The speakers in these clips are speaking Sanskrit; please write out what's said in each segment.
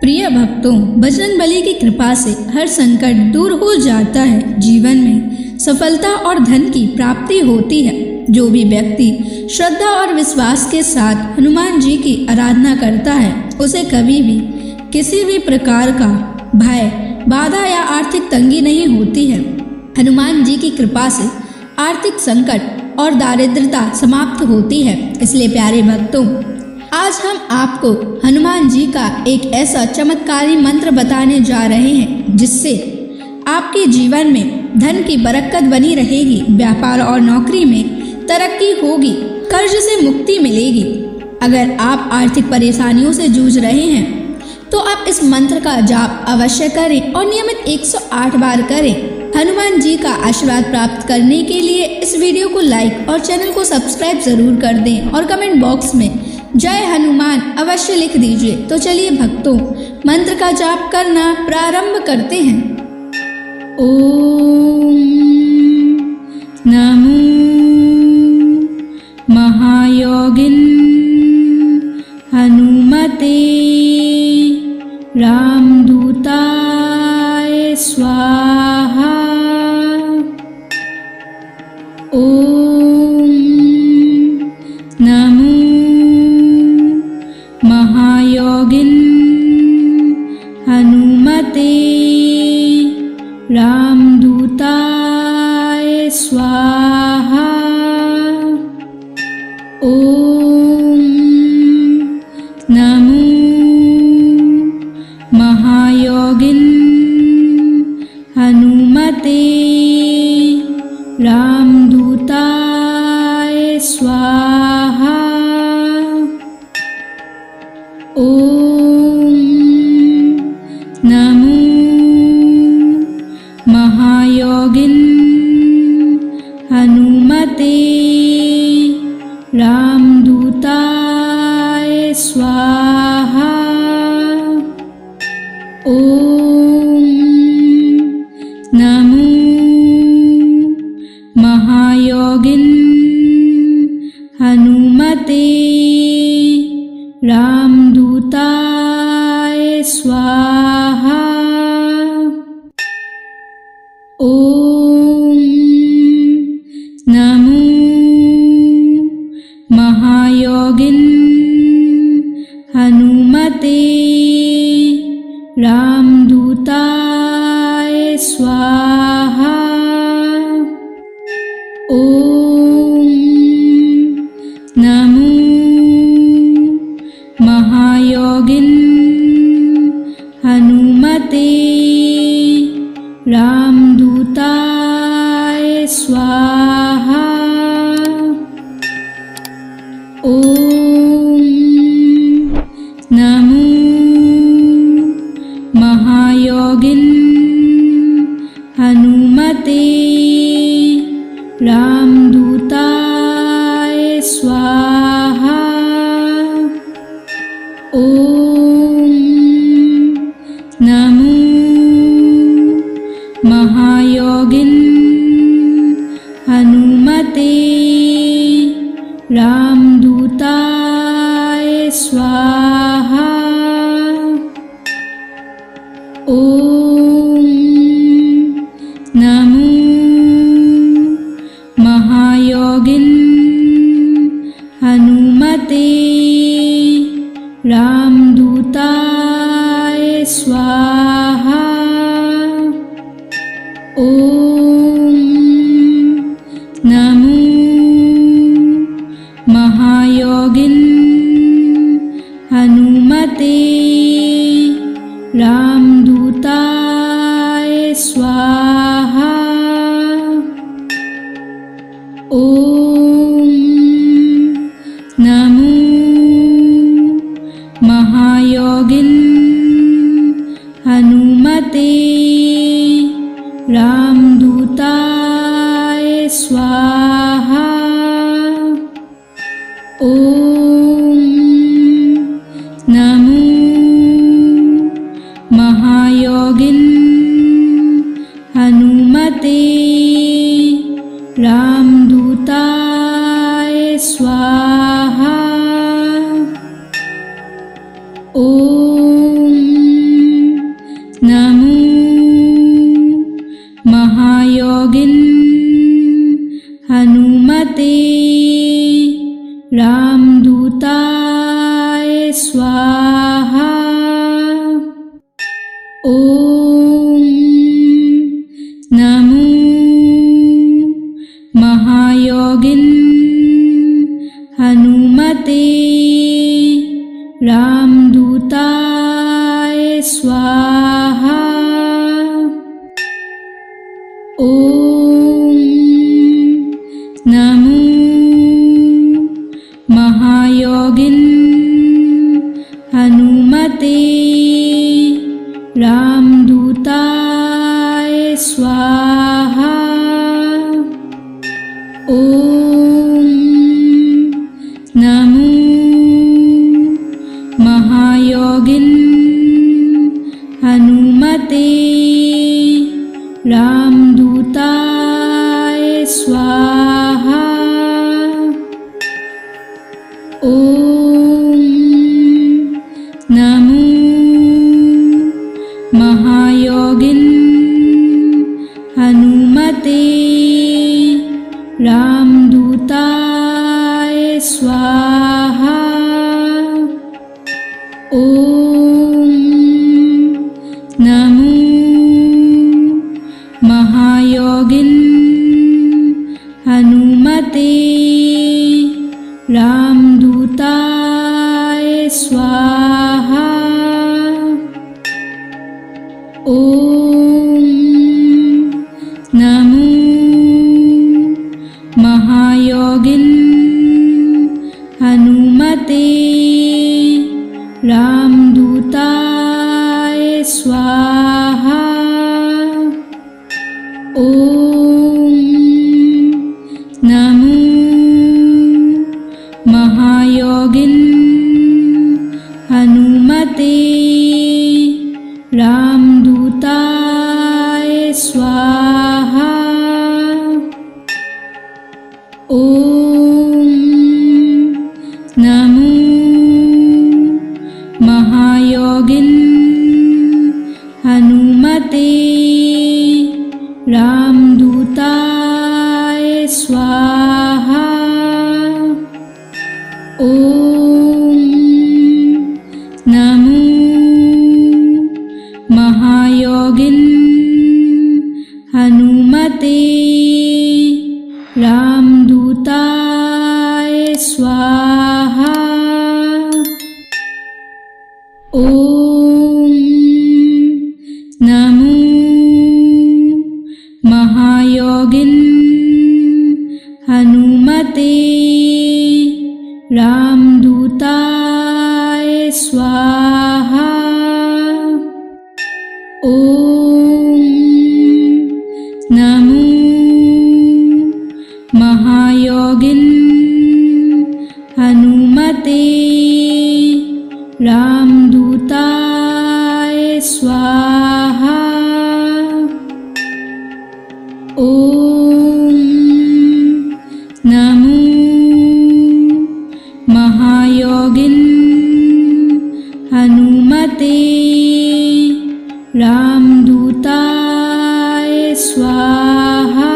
प्रिय भक्तों, बजरंगबली की कृपा से हर संकट दूर हो जाता है। जीवन में सफलता और धन की प्राप्ति होती है। जो भी व्यक्ति श्रद्धा और विश्वास के साथ हनुमान जी की आराधना करता है, उसे कभी भी किसी भी प्रकार का भय, बाधा या आर्थिक तंगी नहीं होती है। हनुमान जी की कृपा से आर्थिक संकट और दारिद्रता समाप्त होती है। इसलिए प्यारे भक्तों, आज हम आपको हनुमान जी का एक ऐसा चमत्कारी मंत्र बताने जा रहे हैं जिससे आपके जीवन में धन की बरकत बनी रहेगी, व्यापार और नौकरी में तरक्की होगी, कर्ज से मुक्ति मिलेगी। अगर आप आर्थिक परेशानियों से जूझ रहे हैं तो आप इस मंत्र का जाप अवश्य करें और नियमित 108 बार करें। हनुमान जी का आशीर्वाद प्राप्त करने के लिए इस वीडियो को लाइक और चैनल को सब्सक्राइब जरूर कर दें और कमेंट बॉक्स में जय हनुमान अवश्य लिख दीजिए। तो चलिए भक्तों, मंत्र का जाप करना प्रारंभ करते हैं। ओम नमो महायोगिन हनुमते रामदूताय स्वाहा। ओम नमो महायोगिन हनुमते रामदूताय स्वाहा। ओम नमो महायोगिन हनुमते रामदूताय स्वाहा। ओम नमो महायोगिन हनुमते रामदूताय स्वाहा। ओम नमो महायोगिन हनुमते रामदूताय स्वाहा। ओम नमो महायोगिन हनुमते रामदूताय स्वाहा। ओम नमो महायोगिन हनुमते रामदूताय स्वाहा। ओम नमो महायोगिन हनुमते रामदूताय स्वाहा। ओम नमो महायोगिन हनुमते रामदूताय स्वाहा। ओम नमो महायोगिन हनुमते रामदूताय स्वाहा। ओम नमो महायोगिन हनुमते रामदूताय स्वाहा। ओम नमो महायोगिन हनुमते रामदूताय स्वाहा। ओम नमो महायोगिन हनुमते रामदूताय स्वाहा। ओम रामदूताय स्वाहा। ॐ नमो महायोगिन् हनुमते रामदूताय स्वाहा। ॐ नमो महायोगिन् हनुमते रामदूताय स्वाहा। ॐ नमो महायोगिन् हनुमते रामदूताय स्वाहा। ॐ नमो महायोगिन् हनुमते रामदूताय स्वाहा। ॐ नमो महायोगिन् हनुमते रामदूताय स्वाहा। ॐ नमो महायोगिन् हनुमते रामदूताय स्वाहा। ॐ नमो महायोगिन् हनुमते रामदूताय स्वाहा। ॐ नमो महायोगिन् हनुमते रामदूताय स्वाहा। ॐ नमो महायोगिन् हनुमते रामदूताय स्वाहा। ॐ नमो महायोगिन् हनुमते रामदूताय स्वाहा। ॐ नमो महायोगिन् हनुमते रामदूताय स्वाहा। ॐ नमो महायोगिन् हनुमते रामदूताय स्वाहा।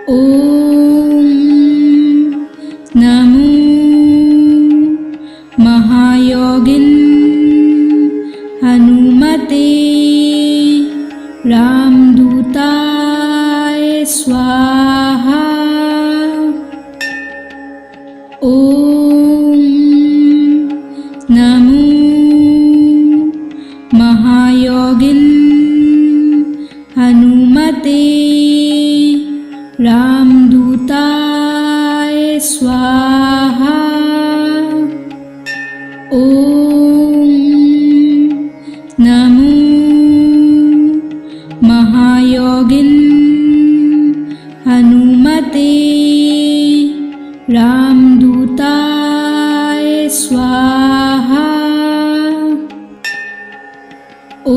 ॐ नमो महायोगिन् हनुमते रामदूताय स्वाहा। ॐ नमो महायोगिन् हनुमते रामदूताय स्वाहा। ॐ नमो महायोगिन् हनुमते रामदूताय स्वाहा। ॐ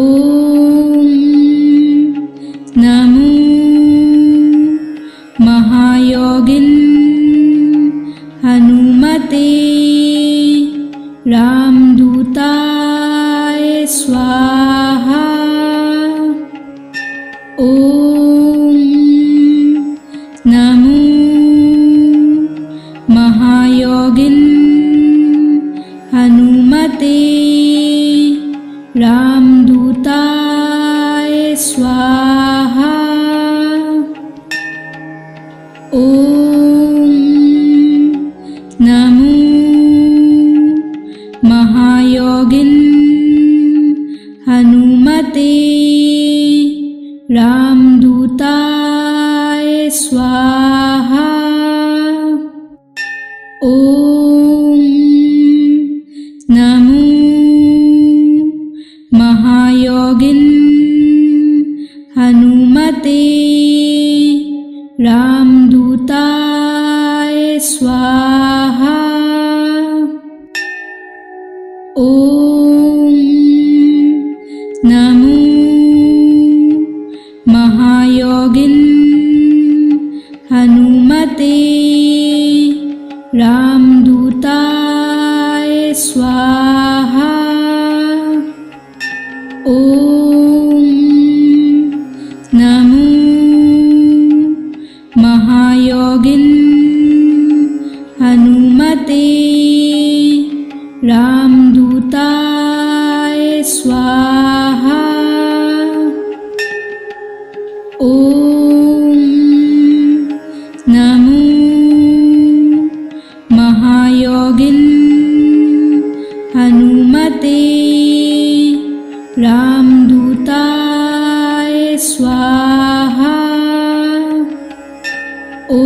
नमो महायोगिन् हनुमते रामदूताय स्वाहा। ॐ नमो हनुमते रामदूताय स्वाहा। ॐ नमो महायोगिन हनुमते रामदूताय स्वाहा। ॐ नमो महायोगिन हनुमते रामदूताय स्वाहा। ॐ नमो महायोगिन हनुमते रामदूताय स्वाहा। ॐ नमो महायोगिन हनुमते रामदूताय स्वाहा। ॐ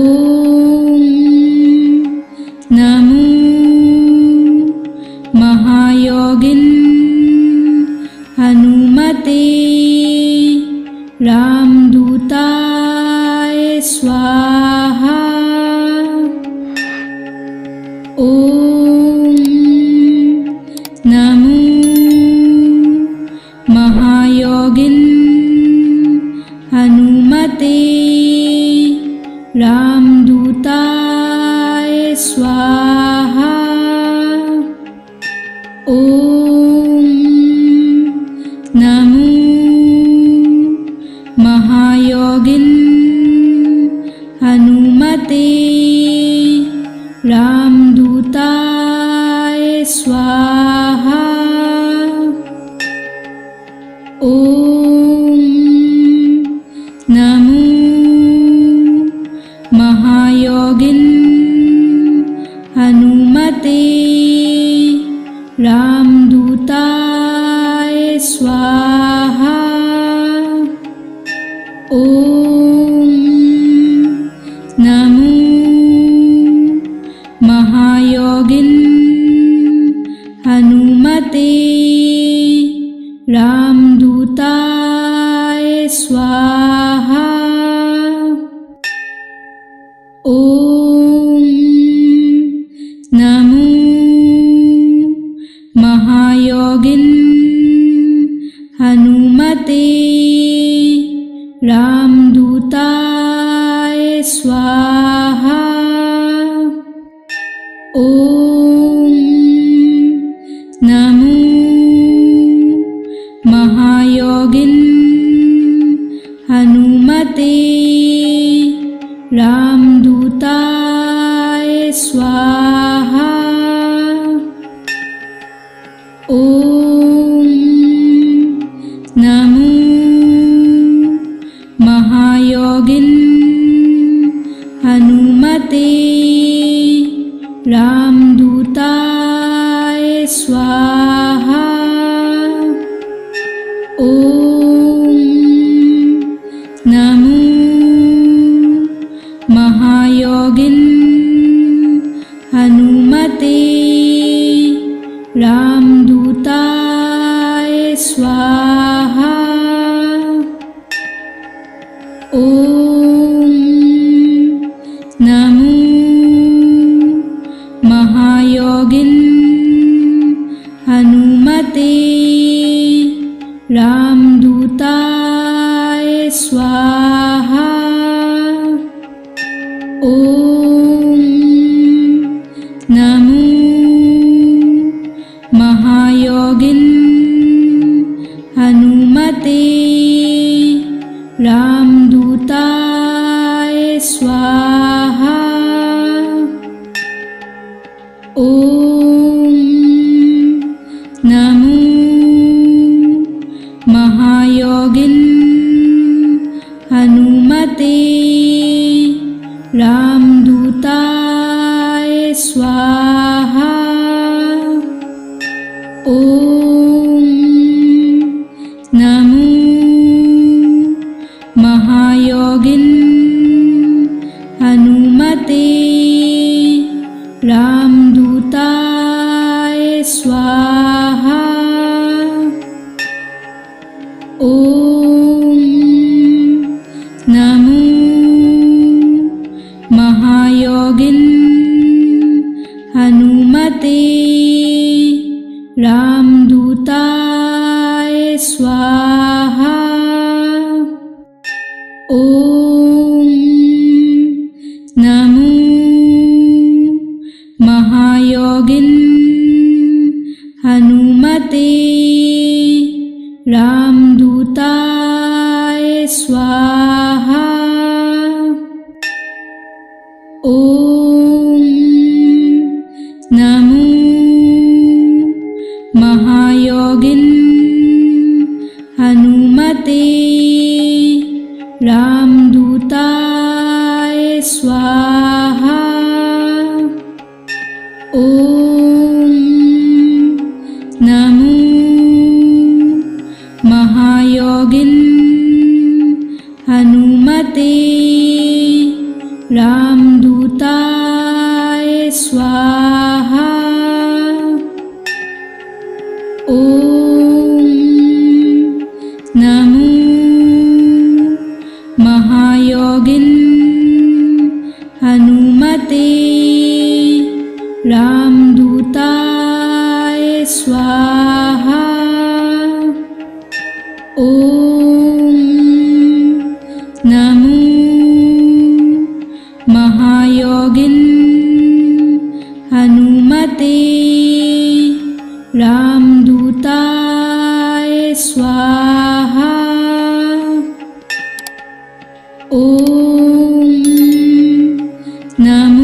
नमो महायोगिन हनुमते रामदूताय स्वाहा। ॐ नमो महायोगिन हनुमते रामदूताय स्वाहा। ॐ नमो महायोगिन हनुमते रामदूताय स्वाहा। ॐ नमो महायोगिन हनुमते रामदूताय स्वाहा। ॐ नमो महायोगिन हनुमते रामदूताय स्वाहा। ॐ नमो महायोगिन हनुमते रामदूताय स्वाहा। ॐ नमो महायोगिन हनुमते रामदूताय स्वाहा। ॐ नमो महायोगिन हनुमते रामदूताय स्वाहा। ॐ नमो महायोगिन हनुमते रामदूताय स्वाहा। ॐ नमो महायोगिन हनुमते रामदूताय स्वाहा। ॐ नमो रामदूताय स्वाहा। ओम नमो महायोगिन हनुमते रामदूताय स्वाहा। ओम नमो महायोगिन हनुमते रामदूताय स्वाहा। ओम नमो महायोगिन हनुमते रामदूताय स्वाहा। ओम नमो महायोगिन हनुमते रामदूताय स्वाहा। ओम नमो महायोगिन हनुमते रामदूताय स्वाहा। ओम नमो महायोगिन हनुमते रामदूताय स्वाहा। ओम नमो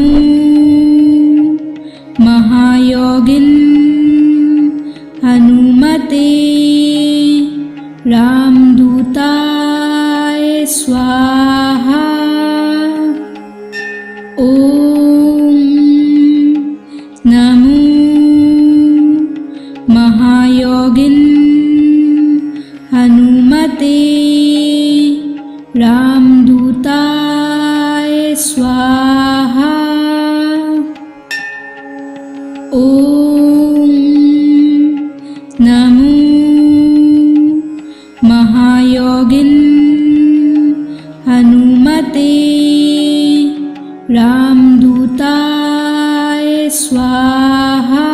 महायोगिन हनुमते रामदूताय स्वाहा। ओम नमो महायोगिन हनुमते रामदूताय स्वाहा। ओम नमो महायोगिन हनुमते रामदूताय स्वाहा।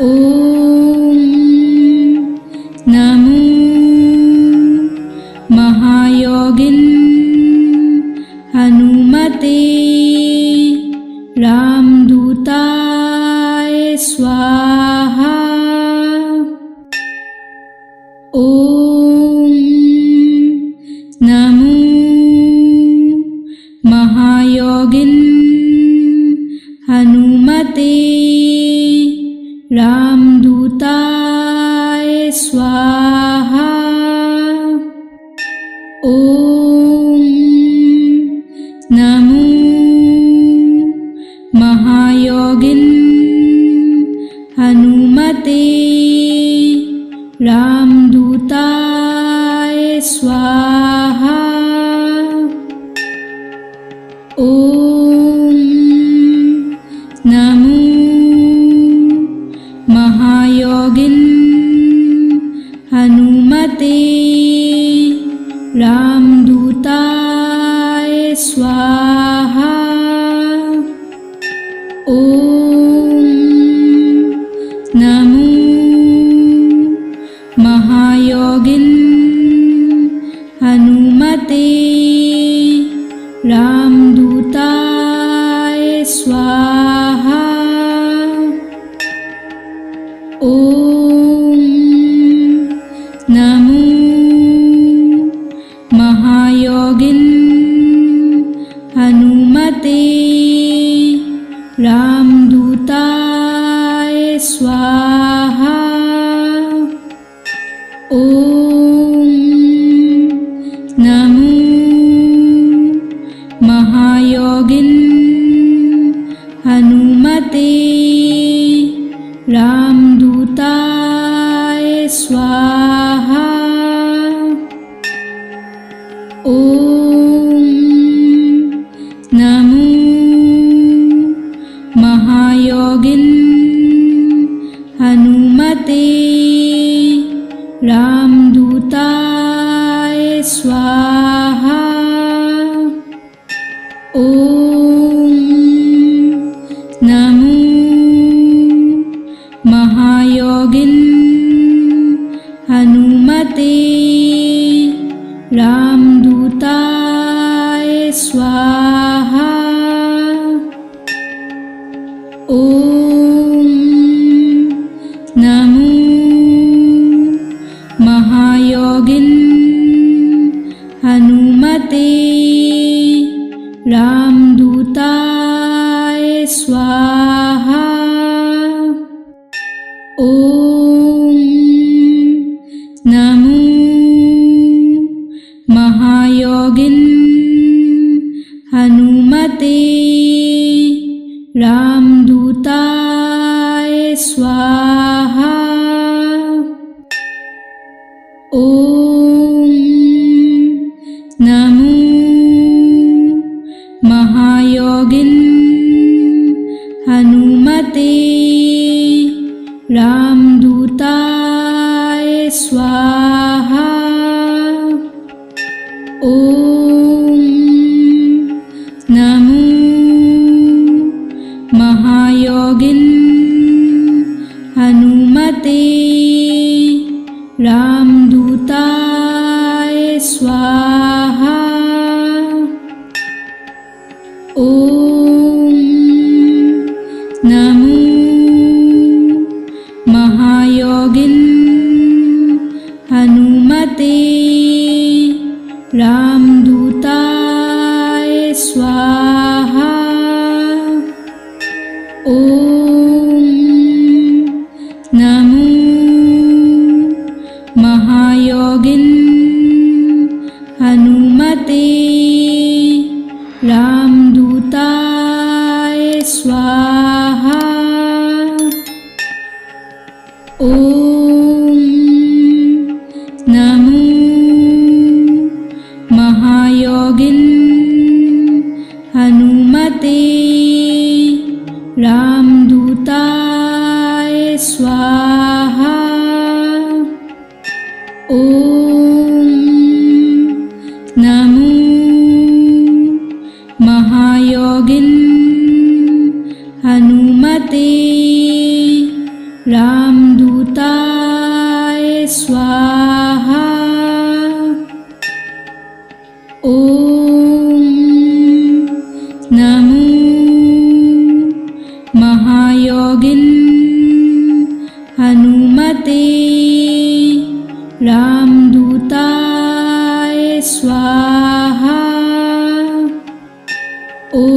ओम नमो महायोगिन हनुमते रामदूताय स्वाहा। ओम नमो महायोगिन हनुमते रामदूताय स्वाहा। ओम नमो महायोगिन हनुमते रामदूताय स्वाहा। ओम नमो महायोगिन हनुमते रामदूताय स्वाहा। ओम नमो महायोगिन हनुमते रामदूताय स्वाहा। ओम नमो महायोगिन हनुमते रामदूताय स्वाहा। ओम नमो महायोगिन हनुमते रामदूताय स्वाहा। ओम नमो हनुमते रामदूताय स्वाहा। ॐ नमो महायोगिन हनुमते रामदूताय स्वाहा। ॐ नमो महायोगिन हनुमते रामदूताय स्वाहा। ॐ नमो महायोगिन हनुमते रामदूताय स्वाहा। ॐ नमो महायोगिन हनुमते रामदूताय स्वाहा। ॐ नमो महायोगिन हनुमते रामदूताय स्वाहा। ॐ नमो महायोगिन हनुमते रामदूताय स्वाहा। ॐ नमो महायोगिन हनुमते रामदूताय स्वाहा। ॐ नमो महायोगिन हनुमते रामदूताय स्वाहा। ॐ नमो महायोगिन हनुमते रामदूताय स्वाहा। ॐ नमो महायोगिन हनुमते रामदूताय स्वाहा। ॐ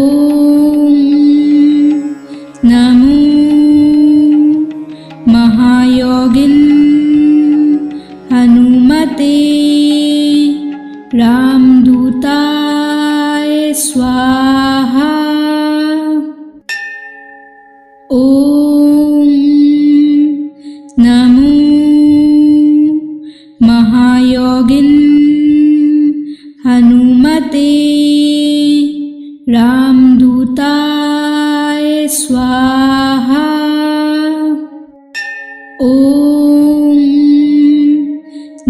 नमो महायोगिन हनुमते रामदूताय स्वाहा। ॐ नमो महायोगिन हनुमते रामदूताय स्वाहा। ॐ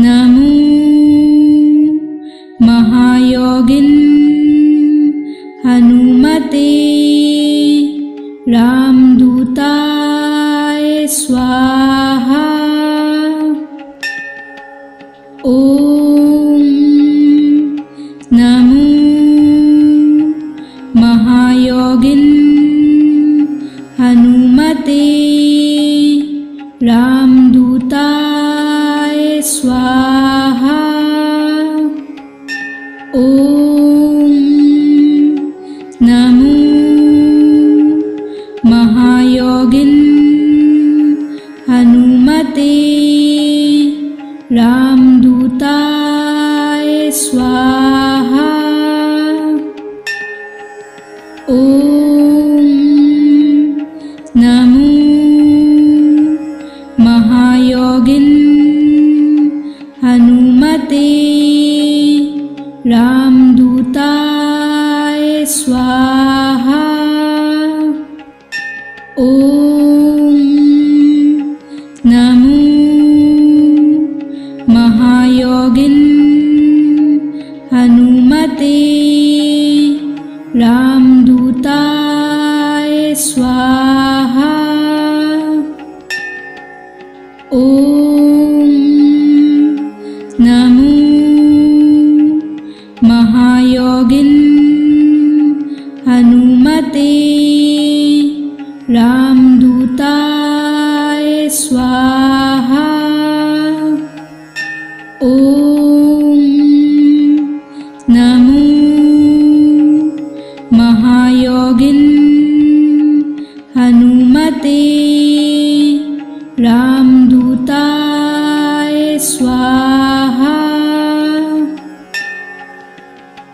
नमो महायोगिन हनुमते रामदूताय स्वाहा। ॐ नमो महायोगिन हनुमते रामदूताय स्वाहा। ॐ नमो महायोगिन हनुमते रामदूताय स्वाहा। ॐ नमो महायोगिन हनुमते रामदूताय स्वाहा। ॐ हनुमते रामदूताय स्वाहा। ओम नमो महायोगिन हनुमते रामदूताय स्वाहा।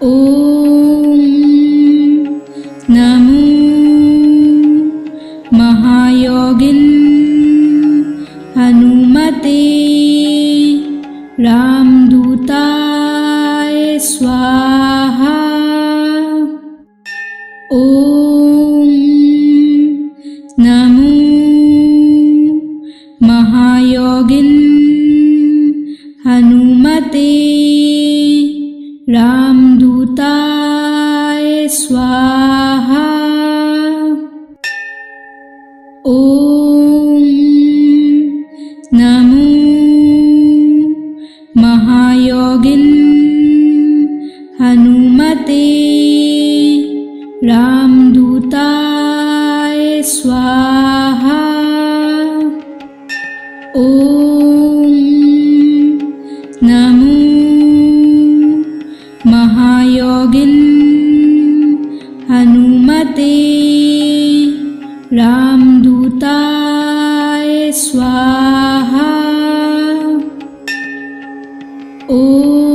ओम नमो महायोगिन हनुमते रामदूताय स्वाहा। ओम नमो महायोगिन हनुमते रामदूताय स्वाहा। ओम नमो महायोगिन हनुमते रामदूताय स्वाहा। ओम नमो महायोगिन हनुमते रामदूताय स्वाहा। ओम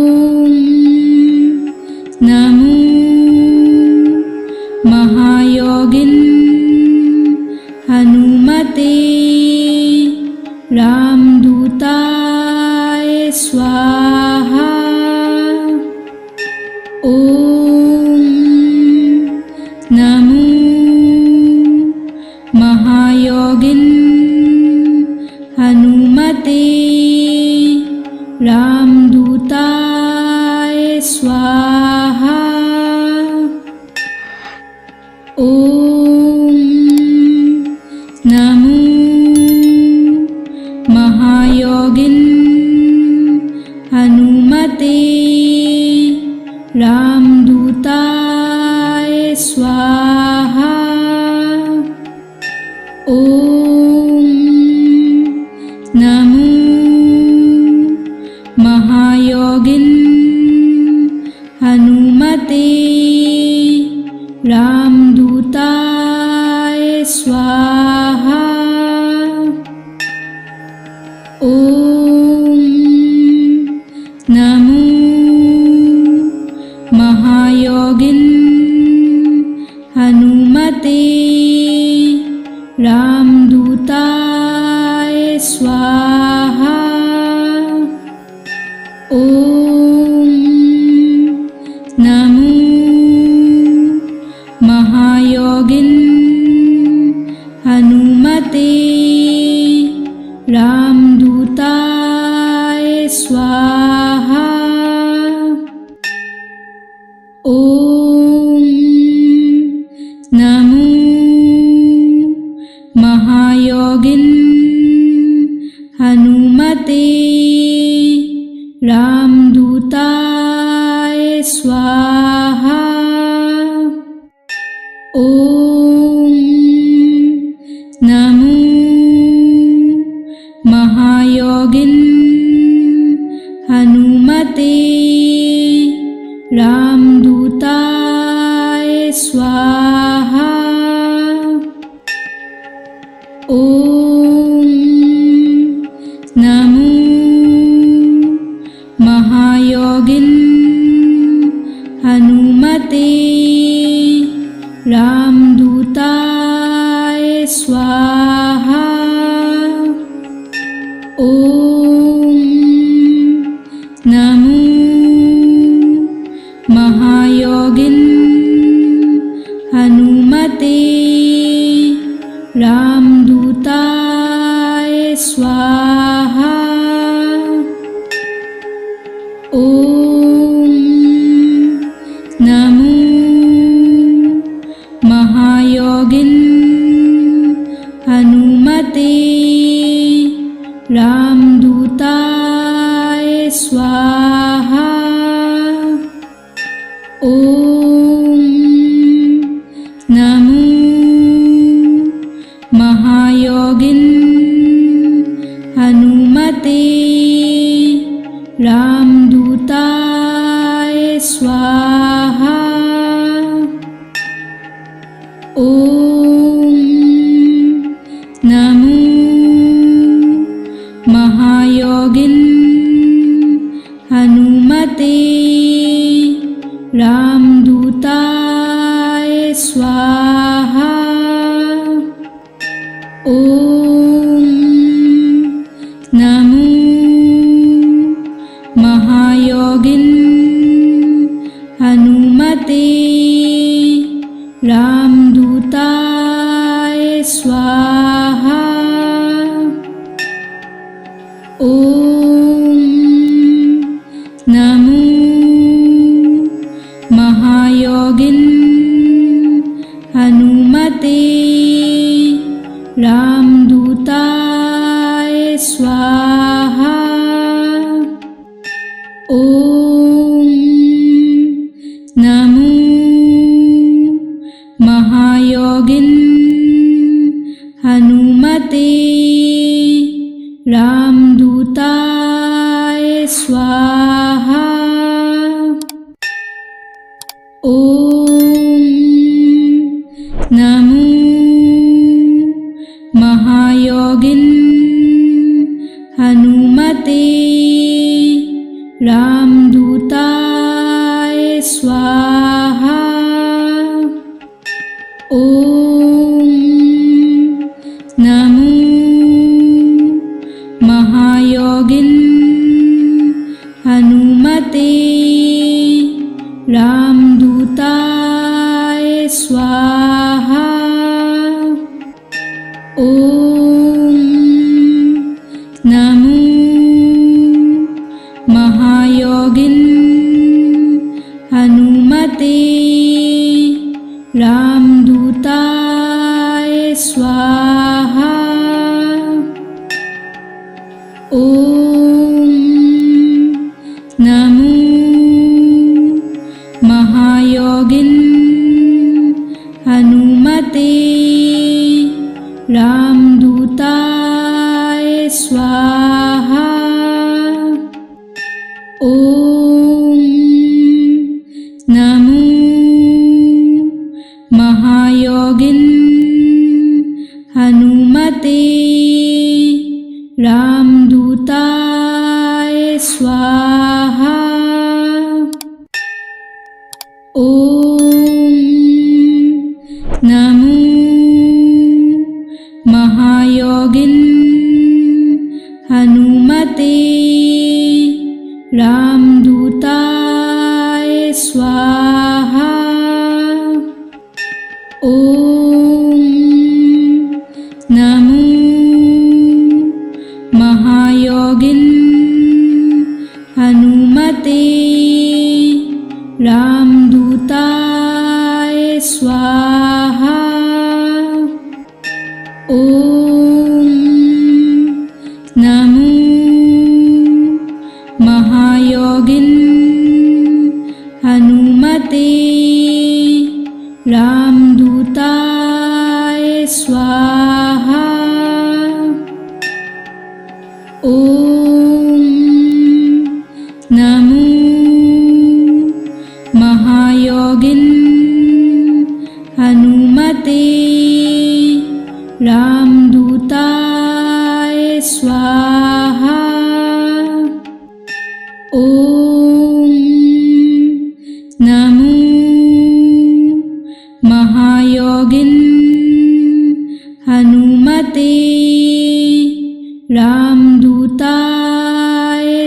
नमो महायोगिन हनुमते रामदूताय स्वाहा। ओम नमो महायोगिन हनुमते रामदूताय स्वाहा। ओम नमो महायोगिन हनुमते रामदूताय स्वाहा। ओम नमो महायोगिन हनुमते रामदूताय स्वाहा। ओम नमो महायोगिन हनुमते रामदूताय स्वाहा। ओम नमो महायोगिन हनुमते रामदूताय स्वाहा। ओम नमो महायोगिन हनुमते रामदूताय स्वाहा। ओम नमो महायोगिन हनुमते रामदूताय स्वाहा। ओम नमो महायोगिन हनुमते रामदूताय स्वाहा। ओम नमो महायोगिन हनुमते रामदूताय स्वाहा। ओम नमो महायोगिन हनुमते रामदूताय स्वाहा। ओम नमो महायोगिन हनुमते रामदूताय स्वाहा। ओम नमो महायोगिन हनुमते रामदूताय स्वाहा। ओम नमो महायोगिन हनुमते रामदूताय स्वाहा। ओम नमो महायोगिन हनुमते रामदूताय स्वाहा। ओम नमो महायोगिन हनुमते रामदूताय स्वाहा। ओम नमो महायोगिन हनुमते रामदूताय स्वाहा। ओम नमो महायोगिन हनुमते रामदूताय स्वाहा। ओम नमो महायोगिन हनुमते रामदूताय स्वाहा। ओम नमो महायोगिन हनुमते रामदूताय स्वाहा। ओम नमो महायोगिन हनुमते रामदूताय स्वाहा। ओम नमो महायोगिन हनुमते रामदूताय स्वाहा। ओम नमो महायोगिन हनुमते रामदूताय स्वाहा। ओम नमो महायोगिन हनुमते रामदूताय स्वाहा। ओम नमो महायोगिन हनुमते रामदूताय स्वाहा। ओम नमो महायोगिन हनुमते रामदूताय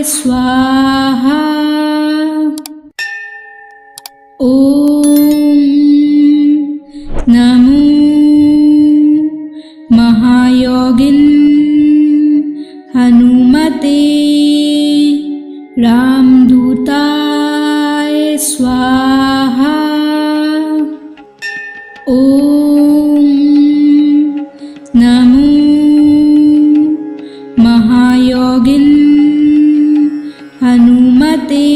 स्वाहा। ओम नमो महायोगिन हनुमते रामदूताय स्वाहा। ओम नमो महायोगिन हनुमते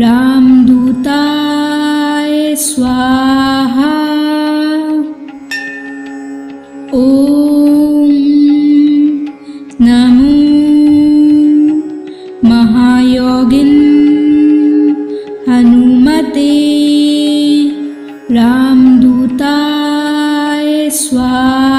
रामदूताय स्वाहा। ओम नमो महायोगिन हनुमते रामदूताय स्वाहा।